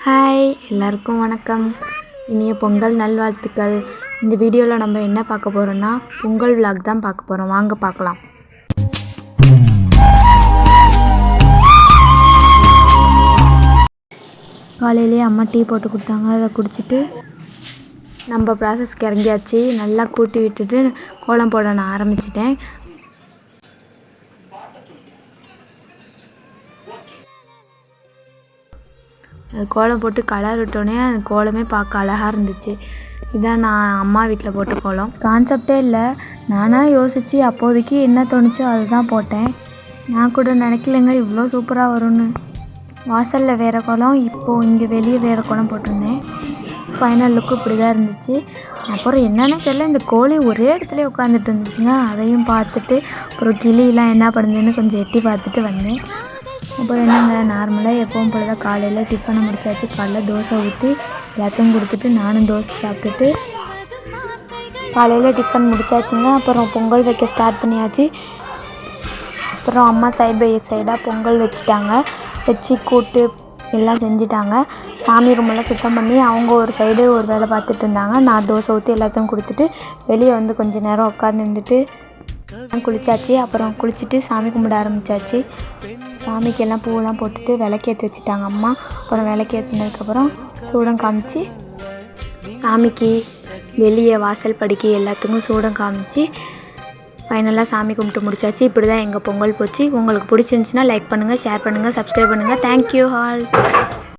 Hi எல்லாருக்கும் வணக்கம். இனிய பொங்கல் நல்வாழ்த்துக்கள். இந்த வீடியோவில் நம்ம என்ன பார்க்க போகிறோன்னா பொங்கல் விலாக் தான் பார்க்க போகிறோம். வாங்க பார்க்கலாம். காலையிலேயே அம்மா டீ போட்டு கொடுத்தாங்க. அதை குடிச்சிட்டு நம்ம ப்ராசஸ்க்கு இறங்கியாச்சு. நல்லா கூட்டி விட்டுட்டு கோலம் போட நான் ஆரம்பிச்சிட்டேன். அது கோலம் போட்டு கலர் விட்டோடனே அந்த கோலமே பார்க்க அழகாக இருந்துச்சு. இதான் நான் அம்மா வீட்டில் போட்ட கோலம். கான்செப்டே இல்லை, நானாக யோசித்து அப்போதைக்கு என்ன தோணுச்சோ அதுதான் போட்டேன். நான் கூட நினைக்கலைங்க இவ்வளோ சூப்பராக வரும்னு. வாசலில் வேறு கோலம், இப்போது இங்கே வெளியே வேறு கோலம் போட்டிருந்தேன். ஃபைனல் லுக்கு இப்படி தான் இருந்துச்சு. அப்புறம் என்னென்னு தெரியல, இந்த கோழி ஒரே இடத்துல உட்காந்துட்டு இருந்துச்சுங்க. அதையும் பார்த்துட்டு அப்புறம் கிளியெலாம் என்ன பண்ணுதுன்னு கொஞ்சம் எட்டி பார்த்துட்டு வந்தேன். அப்புறம் என்னங்க, நார்மலாக எப்பவும் போல தான் காலையில் டிஃபனை முடிச்சாச்சு. காலையில் தோசை ஊற்றி எல்லாத்தையும் கொடுத்துட்டு நானும் தோசை சாப்பிட்டுட்டு காலையில் டிஃபன் முடிச்சாச்சுங்க. அப்புறம் பொங்கல் வைக்க ஸ்டார்ட் பண்ணியாச்சு. அப்புறம் அம்மா சைட் பை சைடாக பொங்கல் வச்சுட்டாங்க. வச்சு கூட்டு எல்லாம் செஞ்சுட்டாங்க. சாமி ரூமெல்லாம் சுத்தம் பண்ணி அவங்க ஒரு சைடு ஒரு வேலை பார்த்துட்டு இருந்தாங்க. நான் தோசை ஊற்றி எல்லாத்தையும் கொடுத்துட்டு வெளியே வந்து கொஞ்சம் நேரம் உட்காந்துருந்துட்டு குளிச்சாச்சு. அப்புறம் குளிச்சுட்டு சாமி கும்பிட ஆரம்பித்தாச்சு. சாமிக்கு எல்லாம் பூவெல்லாம் போட்டுட்டு விளக்கேற்றி வச்சுட்டாங்க அம்மா. அப்புறம் விளக்கேற்றினதுக்கப்புறம் சூடம் காமிச்சு சாமிக்கு வெளியே வாசல் படிக்க எல்லாத்துக்கும் சூடம் காமிச்சு ஃபைனலாக சாமி கும்பிட்டு முடிச்சாச்சு. இப்படி தான் எங்கள் பொங்கல் போச்சு. உங்களுக்கு பிடிச்சிருந்துச்சின்னா லைக் பண்ணுங்கள், ஷேர் பண்ணுங்கள், சப்ஸ்கிரைப் பண்ணுங்கள். Thank you all.